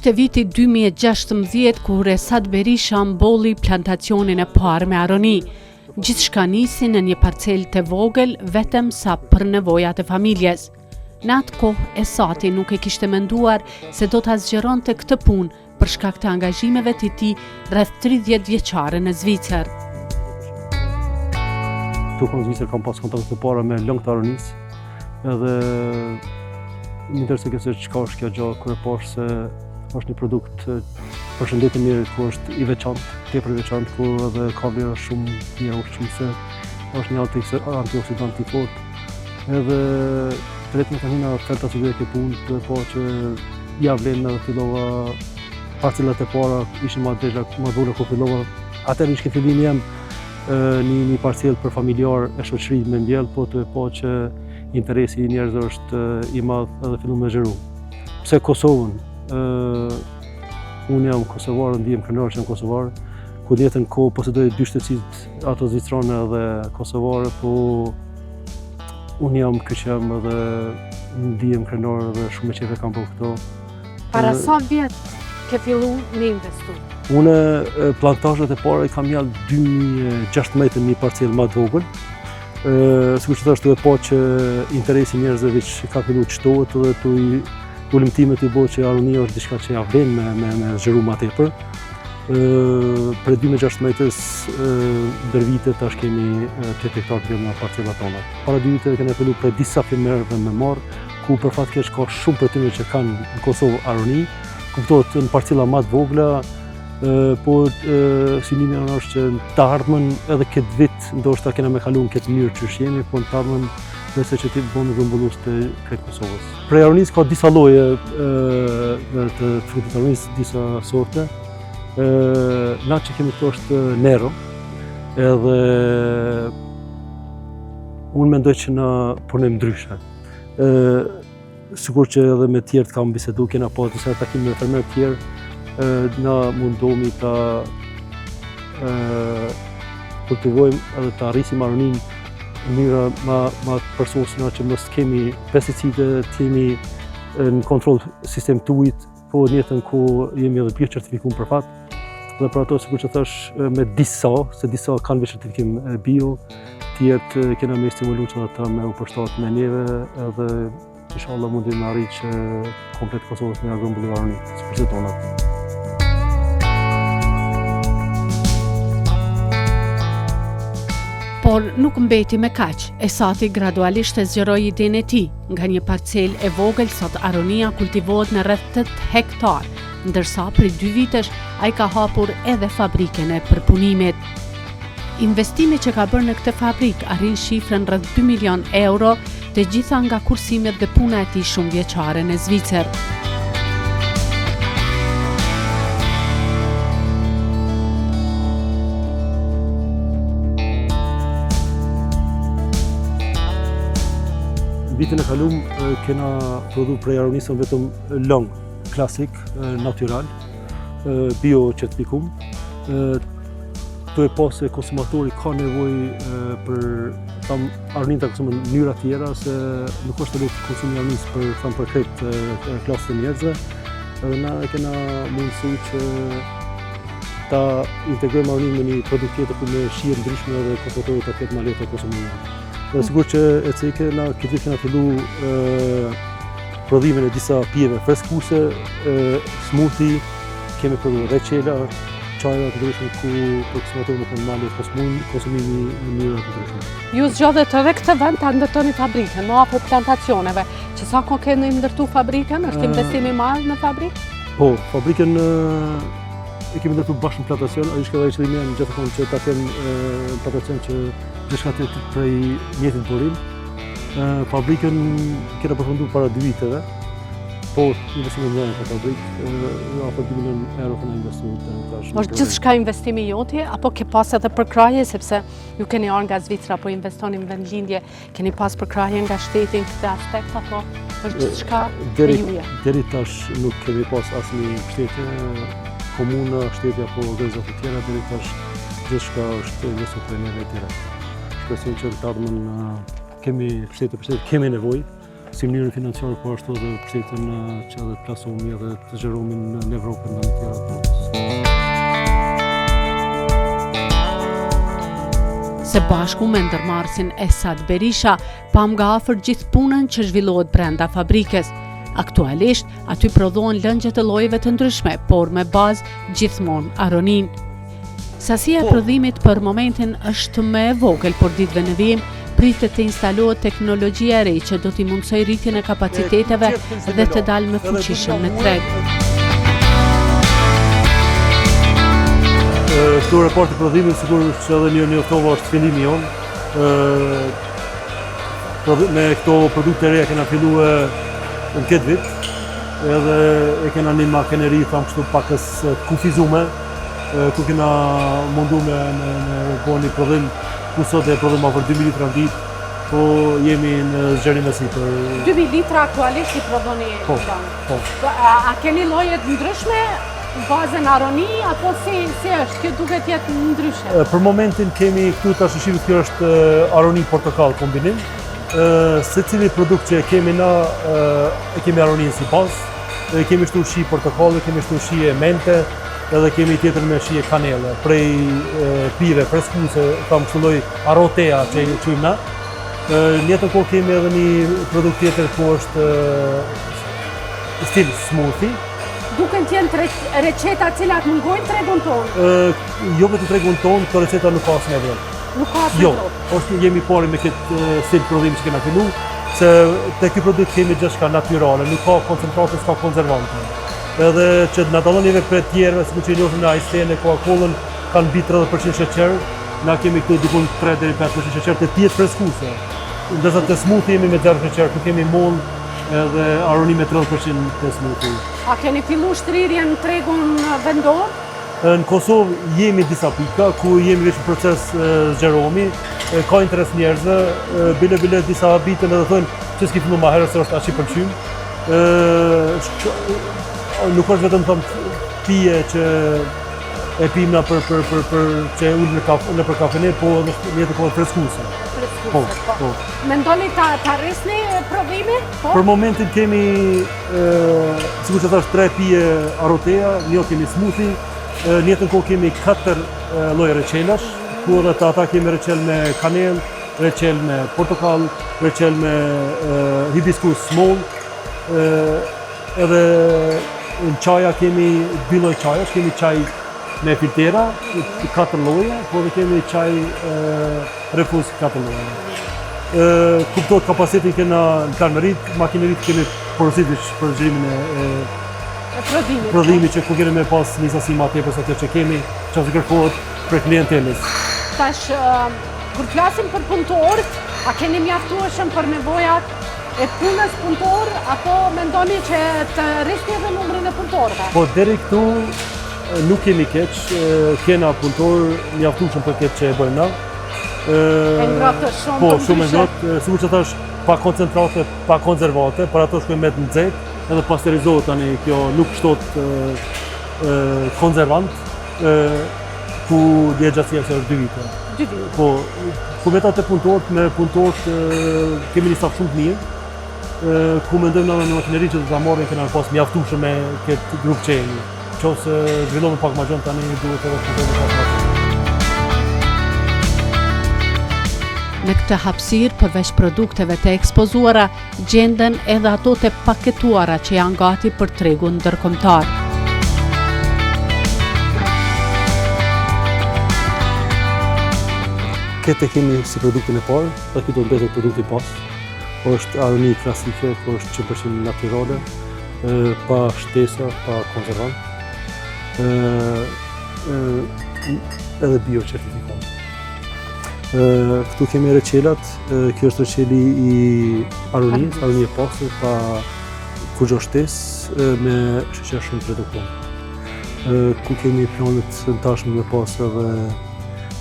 Ishte viti 2016 kur Esad Berisha mbolli plantacionin e parë me aroni. Gjithçka nisi në një parcel të vogël vetëm sa për nevojat e familjes. Në atë kohë Esati nuk e kishte menduar se do ta zgjeronte këtë punë për shkak të angazhimeve të tij rreth 30 vjeçare në Zvicër. Tu në Zvicër kam pas kontakt të para me lëng të aronisë, edhe më interesoi se çka është kjo gjë kur e pash se është një produkt përshëndetje mirë, ku është i veçantë, tepër i veçantë, ku edhe ka vlera shumë mirë ushqimëse, është një antioksidant i fortë. Edhe drejt më kanë hina oferta që ke punë, të pa që ja vlen edhe fillova parcelat e para, ishin më dhura ku fillova. Atëherë ishte fillimi jam një parcel për familjar e shoqërisë me mbjell, po të pa që interesi i njerëzve është i madh edhe fillon me zhëru. Pse Kosovën? Unë jam kosovar, ndihem krenar që jam kosovar, ku njëtën kohë posedoj dy shtësitë, ato zvicrane edhe kosovare, po unë jam ky që jam edhe ndihem krenar dhe shumë e qejf e kam bërë këto. Para sa vjet ke fillu me investu? Unë plantazhet e para i kam jallë 2016 në një parcel më të vogël. Sikur që thashë, duhet pa që interesi njerëzve veç ka fillu të shtohet edhe të ulëmtimet i bëhet që aronia është diçka që ja vlen me zgjeru më tepër. Për 2016-s ndër vite tash kemi 8 hektar të në parcelat tona. Para 2 viteve kemi fillu për disa firmerëve me marr, ku për fat keq ka shumë për tyre që kanë në Kosovë aroni, kuptohet në parcela më të vogla, po synimi është që të ardhmen edhe këtë vit ndoshta kena me kalu në këtë mënyrë që jemi, po në të ardhmen nëse që ti bënë grumbullus të kretë Kosovës. Prej aronisë ka disa lloje të frutit të aronisë, disa sorte. Na që kemi këto është Nero, edhe unë mendoj që na punojmë ndryshe. Sigur që edhe me tjerët kam bisedu, kena pa disa takime me fermerë tjerë, na mundohemi ta kultivojmë edhe ta arrisim aroninë në mënyra ma përsosur që mos kemi pesticide, të jemi në kontroll sistem të ujit, po në jetën ku jemi edhe bio certifikuar për fat. Dhe për ato sikur që thash me disa kanë certifikim bio, tjerët kena me stimulu që ata me u përshtat me neve edhe inshallah mundim me arrit që komplet Kosovës me grumbull aroni, sikurse tona. Por nuk mbeti me kaq, Esati gradualisht e zgjeroi idenë e tij. Nga një parcel e vogël sot aronia kultivohet në rreth 8 hektar, ndërsa prej 2 vitesh ai ka hapur edhe fabrikën e përpunimit. Investimi që ka bërë në këtë fabrikë arrin shifrën rreth 2 milion euro, të gjitha nga kursimet dhe puna e tij shumë vjeçare në Zvicër. Vitin e kalum kena prodhu prej aronisën vetëm long, klasik, natural, bio certifikum. To e pas se konsumatori ka nevojë për aroninë të konsumën në mënyra tjera, se nuk është të letë konsumi aronisë për kretë klasë të njerëzve. Edhe na kena mundësi që ta integrojmë aroninë me një produkt tjetër ku me shije ndryshme dhe konsumatori ta ketë më lehtë të konsumojë. Dhe sigur që e ceke, na këtë vit kena fillu prodhimin e disa pijeve freskuse, smoothie, kemi prodhu reçela, çaja të ndryshme ku konsumatorët më kanë marrë konsumimi në mënyra të ndryshme. Ju zgjodhet edhe këtë vend ta ndërtoni fabrikën, më afër plantacioneve. Që sa kohë keni ndërtu fabrikën? Është investimi i madh në fabrikë? Po, fabrikën e kemi ndërtu bashkë në plantacion, ai është edhe qëllimi në gjithmonë që ta kemë plantacion që diçka të prej mjetit borim. Fabrikën kena përfunduar para 2 viteve, po investimi në këtë fabrikë, afër 2 milion euro kena investuar. Është gjithçka investimi joti, apo ke pas edhe përkraje, sepse ju keni ardhur nga Zvicra, po investoni në vendlindje, keni pas përkraje nga shteti në këtë aspekt, apo është gjithçka e juja? Deri tash nuk kemi pas asnjë shtete, komuna, shteti apo organizata të tjera, deri tash gjithçka është investuar për neve të tjera. Shpresoj që të ardhmen kemi shtete për shtete, kemi nevojë, si mënyrën financiare, po ashtu edhe përcjelljen që edhe të plasumi edhe të zgjeromi në Evropë dhe në të tjera të botës. Se bashku me ndërmarrësin Esad Berisha, pam nga afër gjithë punën që zhvillohet brenda fabrikës. Aktualisht, aty prodhohen lëngje të llojeve të ndryshme, por me bazë gjithmonë aronin. Sasia e prodhimit për momentin është më e vogël, por ditëve në vijim pritet të instalohet teknologjia e re që do t'i mundsoj rritjen e kapaciteteve dhe të dalë më fuqishëm në treg. Këtu raporti prodhimit sigurisht që edhe një oftova është fillimi jon. Me këto produkte reja kena filluar në këtë vit, edhe e kena një makineri, thamë kështu pakës kufizume, ku kena mundu me bo një prodhim, ku sot e prodhim për 2.000 litra në ditë, po jemi në zgjerim e sipër. 2.000 litra aktualisht i prodhoni? Po. A keni llojet ndryshme, bazën aroni, apo si është? Kjo duket jetë ndryshe? Për momentin kemi këtu tash shifit, kjo është aroni portokall kombinim. Se cili produkt që kemi na, e kemi aronin si bazë, kemi shtu shi portokalli, kemi shtu shi e mente, edhe kemi tjetër me shi e kanele, prej pive freskuse, kam kështu lloj arotea që i quajmë na. Në jetën kohë kemi edhe një produkt tjetër ku është stil smoothie. Duken të jenë receta cilat mungojnë tregun tonë? Jo vetëm tregun tonë, këto receta nuk ka asnjë nevojë. Nuk ka asnjë nevojë. Është jemi pari me këtë stil prodhimi që kena fillu, se te ky produkt kemi gjithçka natyrale, nuk ka koncentrate, s'ka konservante. Edhe që na dallon neve për tjerëve, sikur që njohim në Ajsen e Coca-Colën, kanë mbi 30% sheqer, na kemi këtu diku 3 deri 5% sheqer të tjetë freskuse. Ndërsa te smoothie jemi me 0 sheqer, ku kemi moll edhe aroni me 30% te smoothie. A keni fillu shtrirjen në tregun vendor? Në Kosovë jemi disa pika ku jemi veç në proces zgjeromi, ka interes njerëzve, bile disa bitën edhe thonë që s'ki fillu ma herë se është aq i pëlqym. Nuk është vetëm thëmë pije që e pimna për që e ullë në për kafene, po është një të kohë freskuse. Po. Mendoni ta rrisni prodhimi? Për momentin kemi, sikur që thash, 3 pije arotea, një kemi smoothie, në jetën kohë kemi 4 lloje reçelash, ku edhe ata kemi reçel me kanel, reçel me portokall, reçel me hibiskus small, edhe në qaja kemi 2 lloj qajash, kemi qaj me filtera, 4 lloje, po edhe kemi qaj refuz 4 lloje. Kuptohet kapacitetin kena në karmerit, makinerit kemi porositisht për zgjerimin e prodhimit që ku kemi me pas një sasi ma tepër se kjo që kemi, që ose kërkohet për klientelës. Tash, kur flasim për punëtorët, a keni mjaftueshëm për nevojat e punës punëtor, apo mendoni që të rrisni edhe numrin e punëtorëve? Po deri këtu nuk kemi keq, kena punëtor mjaftueshëm për këtë që e bëjmë na. E ngratë shumë po, të ndryshe? shumë e ngratë, sikur që thash, pa koncentrate, pa konservate, për ato shkojmë me të nxehtë, edhe pasterizohet tani, kjo nuk shtot konservant, ku djegjacia që është 2 vite. 2 vite. Po, ku vetat e punëtorët, me punëtorët kemi një staf shumë të mirë, ku mendojmë edhe në makineri që do ta marrim, kena pas mjaftueshëm me këtë grup që jemi. Qose zhvillohen pak më gjon tani duhet edhe të bëjmë pak më gjon. Në këtë hapësirë, përveç produkteve të ekspozuara, gjenden edhe ato të paketuara që janë gati për tregun ndërkombëtar. Këtë kemi si produktin e parë, dhe këtu do mbetet produkti pas. Është aroni klasike, është 100% natyrale, pa shtesa, pa konservant, edhe biocertifikat. Këtu kemi reçelat, kjo është reçeli i aronisë, aroni e pastër, pa kurrë shtesë, me sheqer shumë të reduktuar. Ku kemi planet në tashmë me pas edhe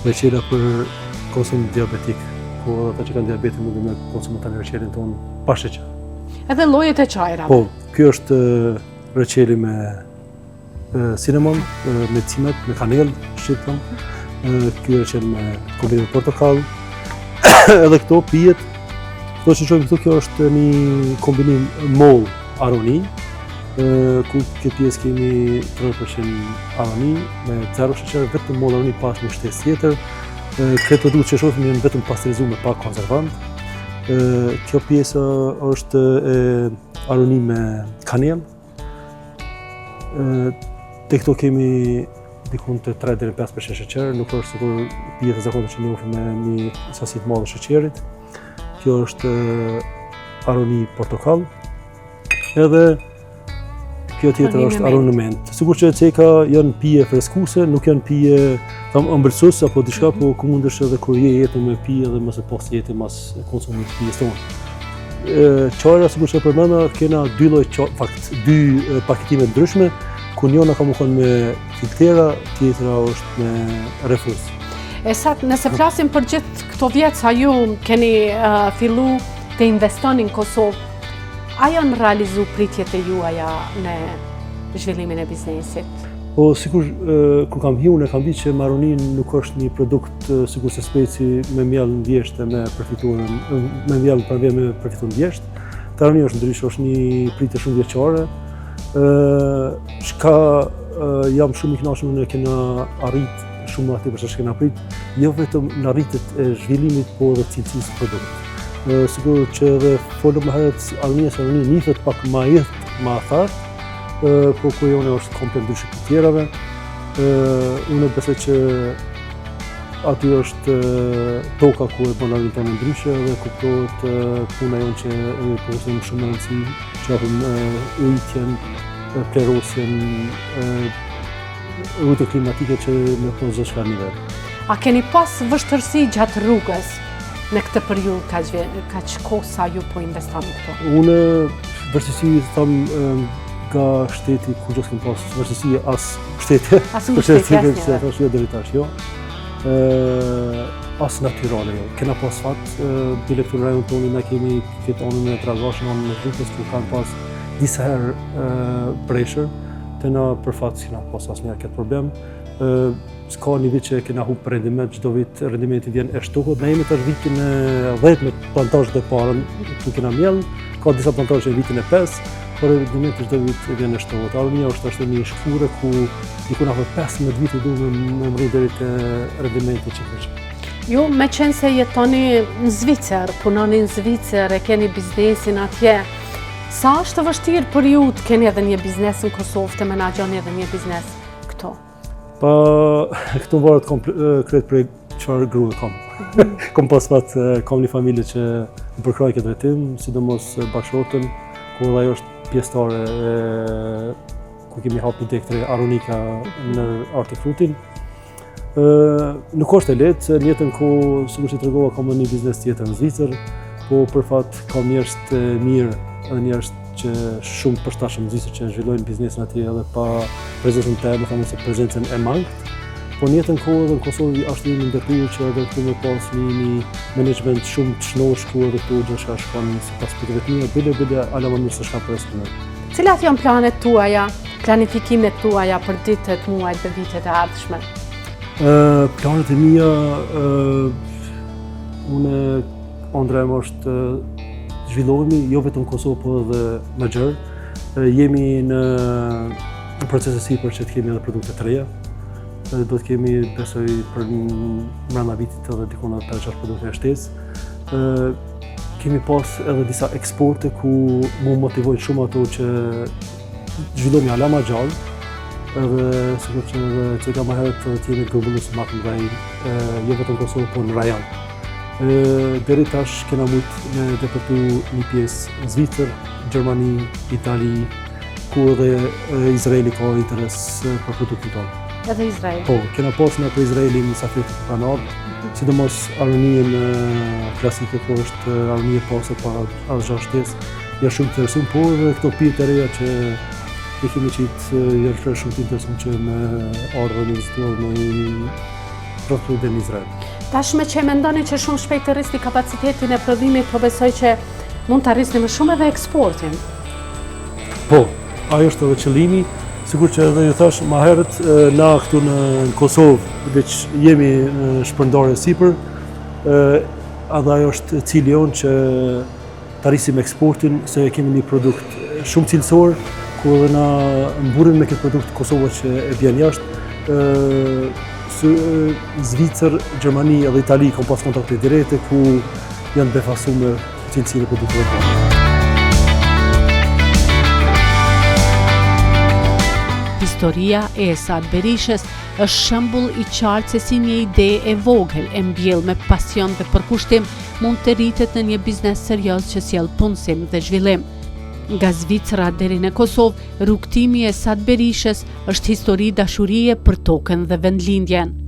reçela për konsum diabetik, ku ata që kanë diabetin mundin me konsumu tani reçelin tonë pa sheqer. Edhe llojet e çajrave? Po, kjo është reçeli me cinnamon, me cimet, me kanel, shqiptëm. Kjo reçel me kombinim portokall. Edhe këto pijet Do që shohim këtu, kjo është një kombinim moll aroni, ku këtë pjesë kemi 30% aroni me 0 sheqer, vetëm moll aroni pas një shtesë tjetër. Këtë produkt që shohim janë vetëm pasteurizuar me pak konservant. Kjo pjesë është aroni me kanel. Te këto kemi dikun të 3 deri në 5% sheqer, nuk është sikur pijet e zakonshme që njohim me një sasi të madhe sheqerit. Kjo është aroni portokall. Edhe kjo tjetër është aronement. Sikur që ceka janë pije freskuese, nuk janë pije ëmbëlsuese apo diçka, po ku mundesh edhe kur je jetë me pije dhe mëse pas jetë mas konsumit të pijes tonë. Çajra, sikur që përmenda, kena dy lloj dy paketime ndryshme, ku njëna ka më thonë me filtera, tjetra është me refuz. Nëse flasim për gjithë këto vjet sa ju keni fillu të investoni në Kosovë, a janë realizu pritjet e juaja në zhvillimin e biznesit? Po, sikur kur kam hiu, ne kam ditë që maronin nuk është një produkt sikur se speci me mjell në vjesht e me mjell me përfituar në vjesht. Taroni është ndryshe, është një pritje shumë vjeçare. Çka jam shumë i kënaqur ne kena arrit shumë aty për çka kena prit, jo vetëm në arritjet e zhvillimit, por edhe cilësisë së produktit. Sigur që edhe folëm më herët, aroni nihet pak më më thartë, po ku jone është komplet ndryshe të tjerave. Unë besoj që aty është toka ku e bën arrin tonë ndryshe dhe kuptohet puna jonë që përgjithësim shumë rëndësi, që japim ujitjen, plerosjen, rrugët klimatike që me punë çdo çfarë nivel. A keni pas vështirësi gjatë rrugës në këtë periudhë kaq kohë sa ju po investoni këto? Unë vështirësi tham nga shteti ku gjithë këmë pasë, vështirësi as shteti, se thosh jo deri tash, jo. As natyrale, jo. Kena pas fat, bile këtu në rajon toni na kemi këtë anën e Tragashën, anën e Rrugës, ku kanë pas disa herë pressure, të na për fat s'kena pas asnjëherë këtë problem. S'ka një vit që kena hup rendiment, çdo vit rendimenti vjen e shtukur. Ne jemi tash vitin e 10 me plantazhet e para, ku kena miell, ka disa plantazhe vitin e 5, por rendimenti çdo vit vjen e shtukur. Aronia është ashtu një shkure ku diku na 15 vite duhet me mri deri te rendimenti që kishim. Ju me qenë se jetoni në Zvicër, punoni në Zvicër, e keni biznesin atje, sa është të vështirë për ju të keni edhe një biznes në Kosovë, të menaxhoni edhe një biznes këto? Pa, këtu varet krejt prej çfarë grua kam. Kam pas fat, kam një familje që më përkraj këtë drejtim, sidomos bashkëshorten, ku edhe ajo është pjesëtare ku kemi hap një tek aronika në hortifrutin. Nuk është e lehtë, se në jetën ku sikur që tregova kam një biznes tjetër në Zvicër, po për fat kam njerëz të mirë edhe njerëz që shumë përshtatshëm në Zvicër që zhvillojnë biznesin atje edhe pa prezencën time, them se prezencën e mangët. Po në jetën kohë edhe në Kosovë është një ndërtuar që edhe këtu me pas një menaxhment shumë të shnoshku edhe këtu gjëra shkon sipas pikëve të mia, bile ala më mirë se çka presim. Cilat janë planet tuaja, planifikimet tuaja për ditët, muajt dhe vitet e ardhshme? Planet e mia, unë ëndrem është zhvillohemi jo vetëm në Kosovë, po edhe më gjerë. Jemi në proces e sipër që të kemi edhe produkte të reja. Do të kemi, besoj, për mbrana vitit edhe dikon edhe 5-6 produkte e shtesë. Kemi pas edhe disa eksporte ku mu motivojnë shumë ato që zhvillohemi ala ma gjallë. Edhe sikur që ceka më herët të jemi grumbullus më të mëdhenj, jo vetëm në Kosovë, po në rajon. Deri tash kena mujt me depërtu një pjesë në Zvicër, Gjermani, Itali, ku edhe Izraeli ka interes për produktin tonë. Edhe Izrael? Po, kena pas në për Izraelin mysafirët të pranarë, sidomos aronien klasike, ku është aronie pasë para asgja shtesë, janë shumë të interesuar, po edhe këto pije të reja që i kemi qitë janë shumë të interesuar që me ardhë dhe vizituar në produktin në Izrael. Tashme që mendoni që shumë shpejt të rrisni kapacitetin e prodhimit, po besoj që mund të rrisni më shumë edhe eksportin. Po, ajo është edhe qëllimi. Sigur që edhe ju thash më herët, na këtu në Kosovë, veç jemi shpërndarje sipër, edhe ajo është cili jonë që të arrisim eksportin, se kemi një produkt shumë cilësor, ku edhe na mburim me këtë produkt Kosova që e bjen jashtë. Zvicër, Gjermani edhe Itali kanë pas kontakte direkte ku janë befasuar me cilësinë e produkteve tonë. Historia e Esad Berishës është shembull i qartë se si një ide e vogël e mbjell me pasion dhe përkushtim mund të rritet në një biznes serioz që sjell punësim dhe zhvillim. Nga Zvicra deri në Kosovë, rrugtimi i Esad Berishës është histori dashurie për tokën dhe vendlindjen.